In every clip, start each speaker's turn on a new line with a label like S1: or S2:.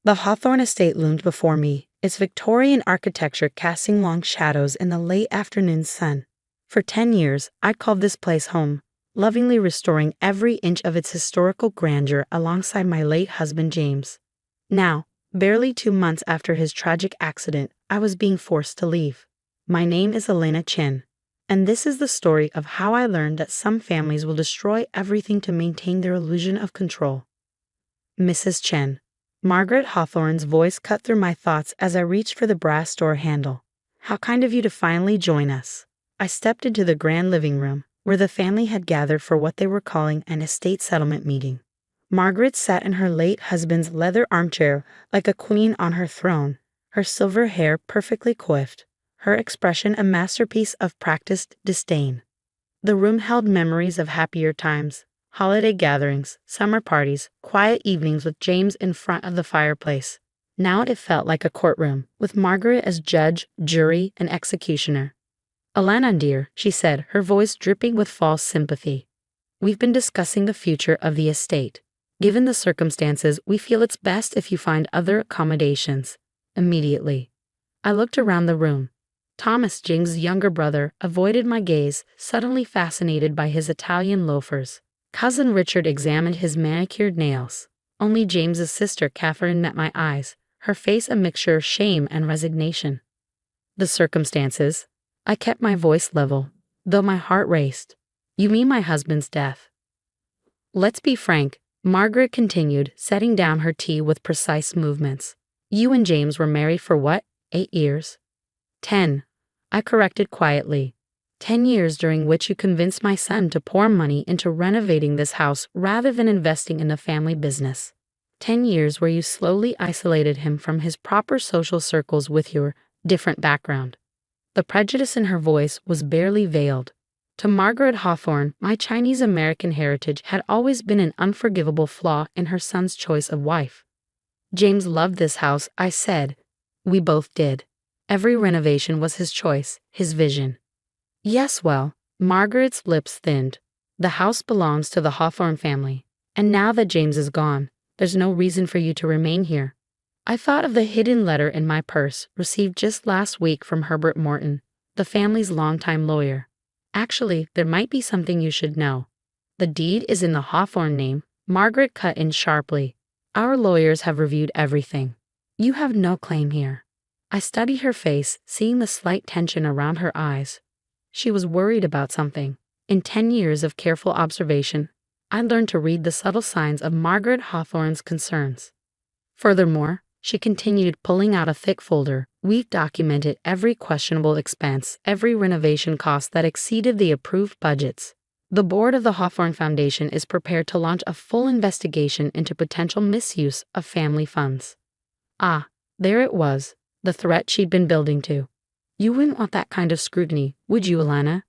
S1: The Hawthorne estate loomed before me, its Victorian architecture casting long shadows in the late afternoon sun. For 10 years, I'd called this place home, lovingly restoring every inch of its historical grandeur alongside my late husband James. Now, barely 2 months after his tragic accident, I was being forced to leave. My name is Elena Chen, and this is the story of how I learned that some families will destroy everything to maintain their illusion of control. Mrs. Chen. Margaret Hawthorne's voice cut through my thoughts as I reached for the brass door handle. How kind of you to finally join us. I stepped into the grand living room, where the family had gathered for what they were calling an estate settlement meeting. Margaret sat in her late husband's leather armchair like a queen on her throne, her silver hair perfectly coiffed, her expression a masterpiece of practiced disdain. The room held memories of happier times, holiday gatherings, summer parties, quiet evenings with James in front of the fireplace. Now it felt like a courtroom, with Margaret as judge, jury, and executioner. "Alana, dear," she said, her voice dripping with false sympathy. "We've been discussing the future of the estate. Given the circumstances, we feel it's best if you find other accommodations. Immediately." I looked around the room. Thomas, James's younger brother, avoided my gaze, suddenly fascinated by his Italian loafers. Cousin Richard examined his manicured nails. Only James's sister Catherine met my eyes, her face a mixture of shame and resignation. "The circumstances?" I kept my voice level, though my heart raced. "You mean my husband's death?" "Let's be frank," Margaret continued, setting down her tea with precise movements. "You and James were married for what, 8 years?" 10, I corrected quietly. 10 years during which you convinced my son to pour money into renovating this house rather than investing in the family business. 10 years where you slowly isolated him from his proper social circles with your different background. The prejudice in her voice was barely veiled. To Margaret Hawthorne, my Chinese-American heritage had always been an unforgivable flaw in her son's choice of wife. "James loved this house," I said. "We both did. Every renovation was his choice, his vision." "Yes, well," Margaret's lips thinned. "The house belongs to the Hawthorne family, and now that James is gone, there's no reason for you to remain here." I thought of the hidden letter in my purse, received just last week from Herbert Morton, the family's longtime lawyer. "Actually, there might be something you should know. The deed is in the Hawthorne name," Margaret cut in sharply. "Our lawyers have reviewed everything. You have no claim here." I studied her face, seeing the slight tension around her eyes. She was worried about something. In 10 years of careful observation, I learned to read the subtle signs of Margaret Hawthorne's concerns. Furthermore, she continued, pulling out a thick folder. "We've documented every questionable expense, every renovation cost that exceeded the approved budgets. The board of the Hawthorne Foundation is prepared to launch a full investigation into potential misuse of family funds." Ah, there it was, the threat she'd been building to. "You wouldn't want that kind of scrutiny, would you, Alana?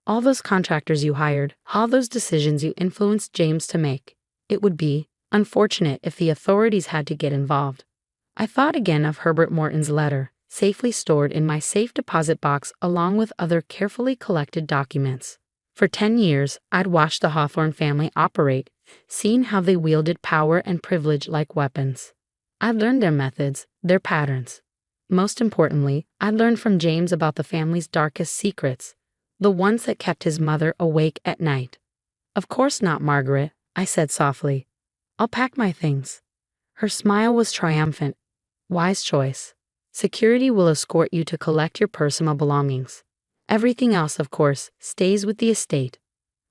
S1: All those contractors you hired, all those decisions you influenced James to make. It would be unfortunate if the authorities had to get involved." I thought again of Herbert Morton's letter, safely stored in my safe deposit box along with other carefully collected documents. For 10 years, I'd watched the Hawthorne family operate, seen how they wielded power and privilege like weapons. I'd learned their methods, their patterns. Most importantly, I learned from James about the family's darkest secrets, the ones that kept his mother awake at night. "Of course not, Margaret," I said softly. "I'll pack my things." Her smile was triumphant. "Wise choice. Security will escort you to collect your personal belongings. Everything else, of course, stays with the estate."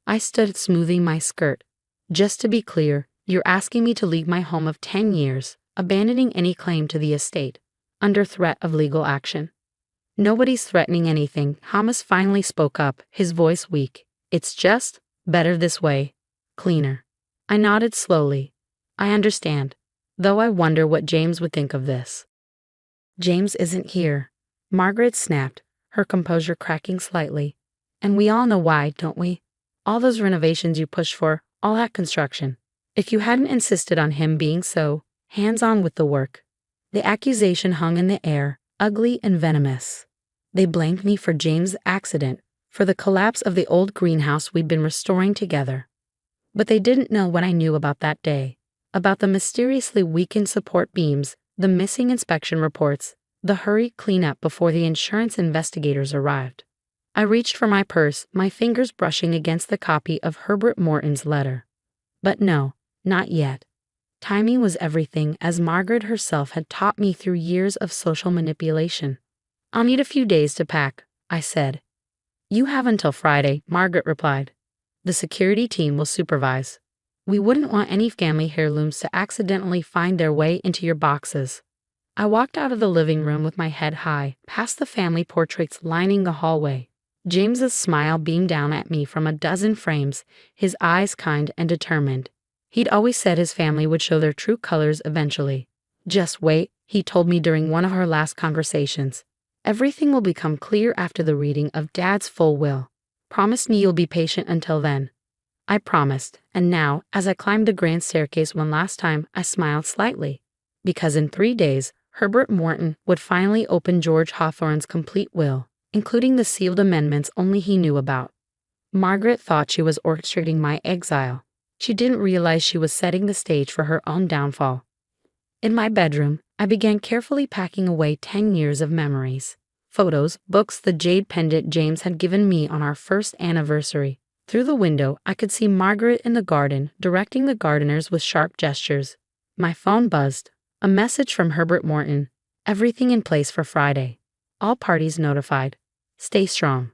S1: I stood smoothing my skirt. "Just to be clear, you're asking me to leave my home of 10 years, abandoning any claim to the estate, under threat of legal action." "Nobody's threatening anything," Hamas finally spoke up, his voice weak. "It's just better this way. Cleaner." I nodded slowly. "I understand, though I wonder what James would think of this." "James isn't here," Margaret snapped, her composure cracking slightly. "And we all know why, don't we? All those renovations you pushed for, all that construction. If you hadn't insisted on him being so hands-on with the work." The accusation hung in the air, ugly and venomous. They blamed me for James' accident, for the collapse of the old greenhouse we'd been restoring together. But they didn't know what I knew about that day, about the mysteriously weakened support beams, the missing inspection reports, the hurried cleanup before the insurance investigators arrived. I reached for my purse, my fingers brushing against the copy of Herbert Morton's letter. But no, not yet. Timing was everything, as Margaret herself had taught me through years of social manipulation. "I'll need a few days to pack," I said. "You have until Friday," Margaret replied. "The security team will supervise. We wouldn't want any family heirlooms to accidentally find their way into your boxes." I walked out of the living room with my head high, past the family portraits lining the hallway. James's smile beamed down at me from a dozen frames, his eyes kind and determined. He'd always said his family would show their true colors eventually. "Just wait," he told me during one of our last conversations. "Everything will become clear after the reading of Dad's full will. Promise me you'll be patient until then." I promised, and now, as I climbed the grand staircase one last time, I smiled slightly. Because in 3 days, Herbert Morton would finally open George Hawthorne's complete will, including the sealed amendments only he knew about. Margaret thought she was orchestrating my exile. She didn't realize she was setting the stage for her own downfall. In my bedroom, I began carefully packing away 10 years of memories. Photos, books, the jade pendant James had given me on our first anniversary. Through the window, I could see Margaret in the garden, directing the gardeners with sharp gestures. My phone buzzed. A message from Herbert Morton. "Everything in place for Friday. All parties notified. Stay strong."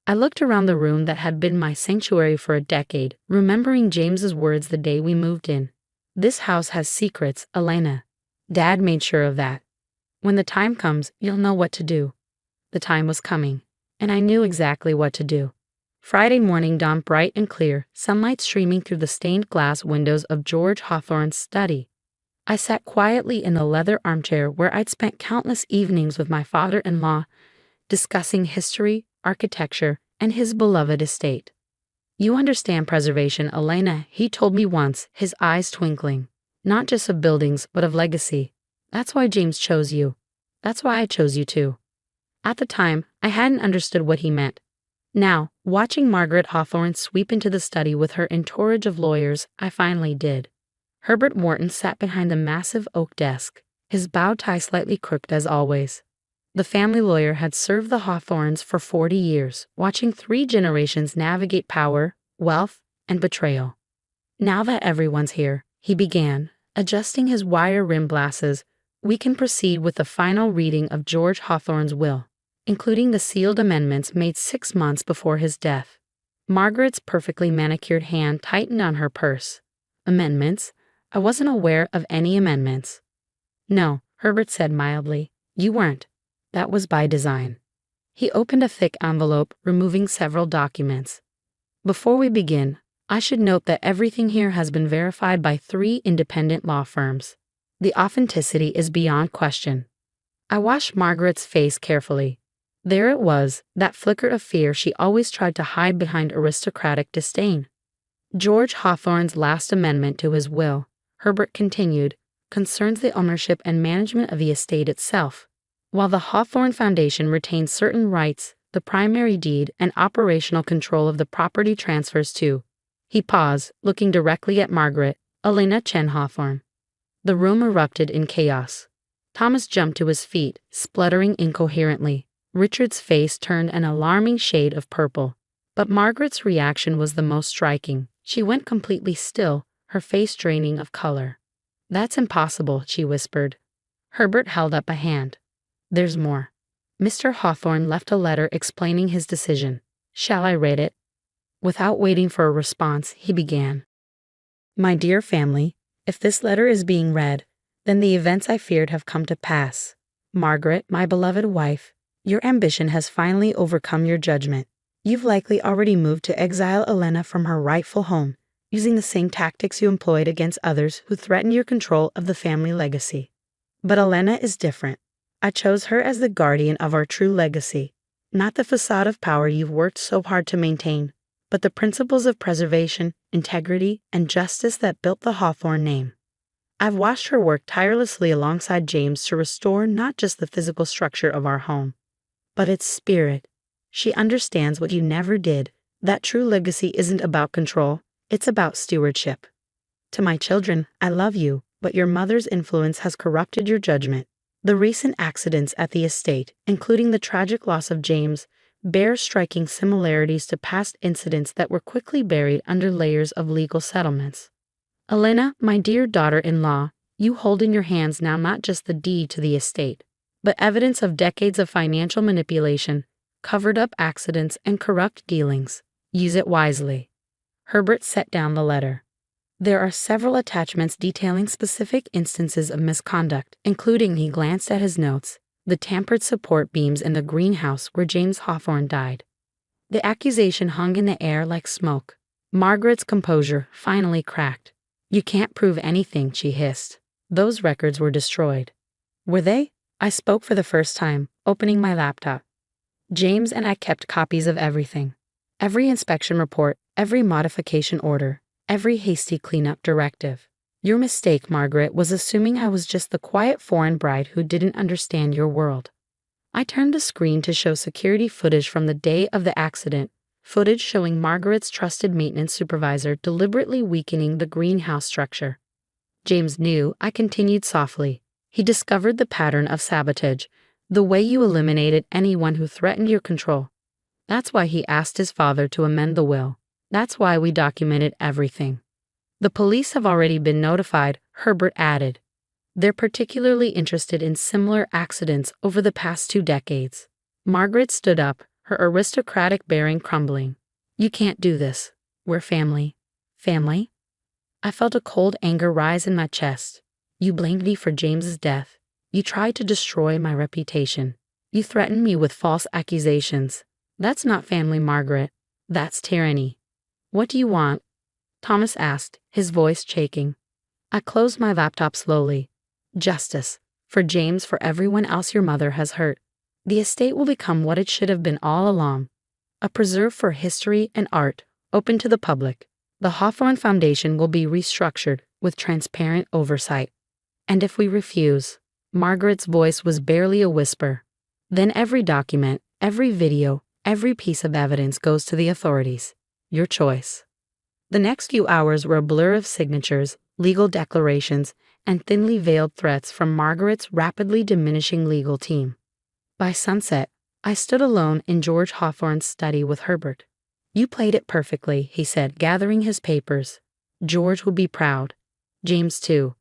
S1: I looked around the room that had been my sanctuary for a decade, remembering James's words the day we moved in. "This house has secrets, Elena. Dad made sure of that. When the time comes, you'll know what to do." The time was coming, and I knew exactly what to do. Friday morning dawned bright and clear, sunlight streaming through the stained glass windows of George Hawthorne's study. I sat quietly in the leather armchair where I'd spent countless evenings with my father-in-law, discussing history, architecture, and his beloved estate. "You understand preservation, Elena," he told me once, his eyes twinkling. "Not just of buildings, but of legacy. That's why James chose you. That's why I chose you too." At the time, I hadn't understood what he meant. Now, watching Margaret Hawthorne sweep into the study with her entourage of lawyers, I finally did. Herbert Morton sat behind the massive oak desk, his bow tie slightly crooked as always. The family lawyer had served the Hawthornes for 40 years, watching 3 generations navigate power, wealth, and betrayal. "Now that everyone's here," he began, adjusting his wire-rimmed glasses, "we can proceed with the final reading of George Hawthorne's will, including the sealed amendments made 6 months before his death." Margaret's perfectly manicured hand tightened on her purse. "Amendments? I wasn't aware of any amendments." "No," Herbert said mildly. "You weren't. That was by design." He opened a thick envelope, removing several documents. "Before we begin, I should note that everything here has been verified by 3 independent law firms. The authenticity is beyond question." I watched Margaret's face carefully. There it was, that flicker of fear she always tried to hide behind aristocratic disdain. "George Hawthorne's last amendment to his will," Herbert continued, "concerns the ownership and management of the estate itself. While the Hawthorne Foundation retains certain rights, the primary deed and operational control of the property transfers to—" He paused, looking directly at Margaret, "Elena Chen Hawthorne." The room erupted in chaos. Thomas jumped to his feet, spluttering incoherently. Richard's face turned an alarming shade of purple. But Margaret's reaction was the most striking. She went completely still, her face draining of color. "That's impossible," she whispered. Herbert held up a hand. "There's more. Mr. Hawthorne left a letter explaining his decision. Shall I read it?" Without waiting for a response, he began. "My dear family, if this letter is being read, then the events I feared have come to pass. Margaret, my beloved wife, your ambition has finally overcome your judgment. You've likely already moved to exile Elena from her rightful home, using the same tactics you employed against others who threatened your control of the family legacy. But Elena is different. I chose her as the guardian of our true legacy, not the facade of power you've worked so hard to maintain, but the principles of preservation, integrity, and justice that built the Hawthorne name. I've watched her work tirelessly alongside James to restore not just the physical structure of our home, but its spirit. She understands what you never did, that true legacy isn't about control, it's about stewardship. To my children, I love you, but your mother's influence has corrupted your judgment. The recent accidents at the estate, including the tragic loss of James, bear striking similarities to past incidents that were quickly buried under layers of legal settlements. Elena, my dear daughter-in-law, you hold in your hands now not just the deed to the estate, but evidence of decades of financial manipulation, covered-up accidents, and corrupt dealings. Use it wisely. Herbert set down the letter. There are several attachments detailing specific instances of misconduct, including, he glanced at his notes, the tampered support beams in the greenhouse where James Hawthorne died. The accusation hung in the air like smoke. Margaret's composure finally cracked. You can't prove anything, she hissed. Those records were destroyed. Were they? I spoke for the first time, opening my laptop. James and I kept copies of everything. Every inspection report, every modification order, every hasty cleanup directive. Your mistake, Margaret, was assuming I was just the quiet foreign bride who didn't understand your world. I turned the screen to show security footage from the day of the accident, footage showing Margaret's trusted maintenance supervisor deliberately weakening the greenhouse structure. James knew, I continued softly. He discovered the pattern of sabotage, the way you eliminated anyone who threatened your control. That's why he asked his father to amend the will. That's why we documented everything. The police have already been notified, Herbert added. They're particularly interested in similar accidents over the past 2 decades. Margaret stood up, her aristocratic bearing crumbling. You can't do this. We're family. Family? I felt a cold anger rise in my chest. You blamed me for James's death. You tried to destroy my reputation. You threatened me with false accusations. That's not family, Margaret. That's tyranny. What do you want? Thomas asked, his voice shaking. I closed my laptop slowly. Justice. For James, for everyone else your mother has hurt. The estate will become what it should have been all along. A preserve for history and art, open to the public. The Hawthorne Foundation will be restructured with transparent oversight. And if we refuse, Margaret's voice was barely a whisper, then every document, every video, every piece of evidence goes to the authorities. Your choice. The next few hours were a blur of signatures, legal declarations, and thinly veiled threats from Margaret's rapidly diminishing legal team. By sunset, I stood alone in George Hawthorne's study with Herbert. You played it perfectly, he said, gathering his papers. George would be proud. James too.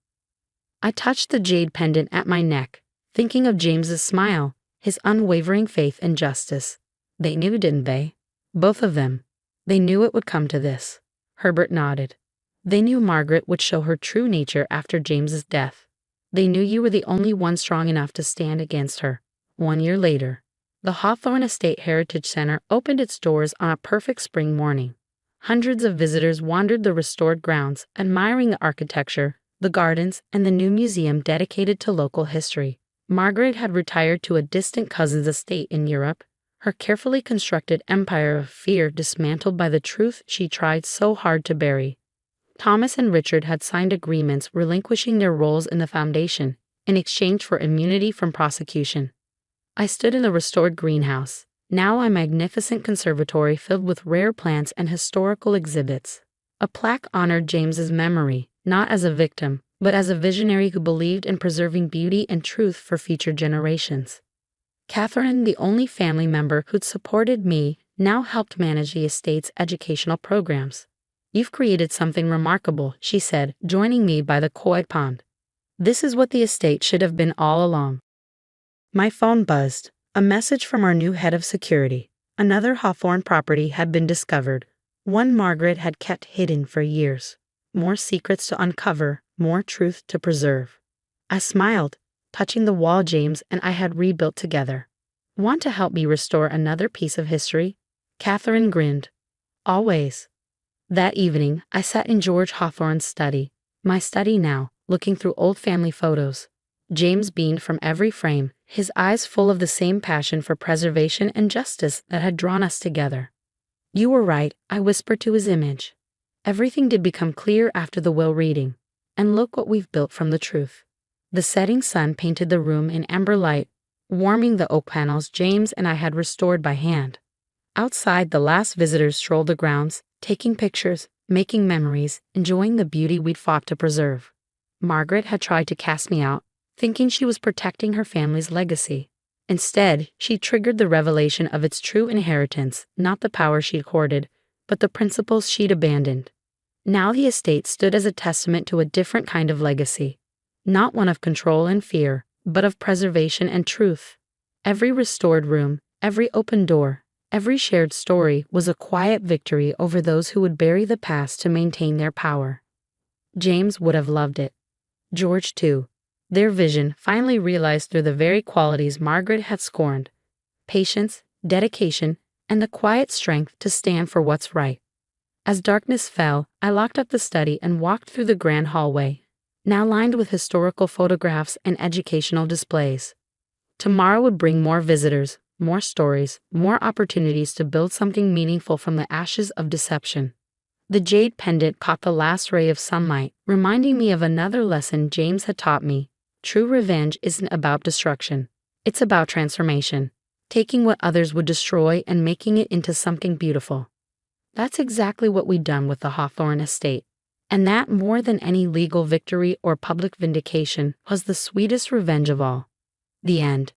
S1: I touched the jade pendant at my neck, thinking of James's smile, his unwavering faith in justice. They knew, didn't they? Both of them. They knew it would come to this. Herbert nodded. They knew Margaret would show her true nature after James's death. They knew you were the only one strong enough to stand against her. 1 year later, the Hawthorne Estate Heritage Center opened its doors on a perfect spring morning. Hundreds of visitors wandered the restored grounds, admiring the architecture, the gardens, and the new museum dedicated to local history. Margaret had retired to a distant cousin's estate in Europe, her carefully constructed empire of fear dismantled by the truth she tried so hard to bury. Thomas and Richard had signed agreements relinquishing their roles in the foundation in exchange for immunity from prosecution. I stood in the restored greenhouse, now a magnificent conservatory filled with rare plants and historical exhibits. A plaque honored James's memory, not as a victim, but as a visionary who believed in preserving beauty and truth for future generations. Catherine, the only family member who'd supported me, now helped manage the estate's educational programs. You've created something remarkable, she said, joining me by the koi pond. This is what the estate should have been all along. My phone buzzed. A message from our new head of security. Another Hawthorne property had been discovered, one Margaret had kept hidden for years. More secrets to uncover, more truth to preserve. I smiled, touching the wall James and I had rebuilt together. Want to help me restore another piece of history? Catherine grinned. Always. That evening, I sat in George Hawthorne's study, my study now, looking through old family photos. James beamed from every frame, his eyes full of the same passion for preservation and justice that had drawn us together. You were right, I whispered to his image. Everything did become clear after the will reading. And look what we've built from the truth. The setting sun painted the room in amber light, warming the oak panels James and I had restored by hand. Outside, the last visitors strolled the grounds, taking pictures, making memories, enjoying the beauty we'd fought to preserve. Margaret had tried to cast me out, thinking she was protecting her family's legacy. Instead, she triggered the revelation of its true inheritance, not the power she'd hoarded, but the principles she'd abandoned. Now the estate stood as a testament to a different kind of legacy, not one of control and fear, but of preservation and truth. Every restored room, every open door, every shared story was a quiet victory over those who would bury the past to maintain their power. James would have loved it. George, too. Their vision finally realized through the very qualities Margaret had scorned: patience, dedication, and the quiet strength to stand for what's right. As darkness fell, I locked up the study and walked through the grand hallway, now lined with historical photographs and educational displays. Tomorrow would bring more visitors, more stories, more opportunities to build something meaningful from the ashes of deception. The jade pendant caught the last ray of sunlight, reminding me of another lesson James had taught me. True revenge isn't about destruction. It's about transformation, taking what others would destroy and making it into something beautiful. That's exactly what we'd done with the Hawthorne estate. And that, more than any legal victory or public vindication, was the sweetest revenge of all. The end.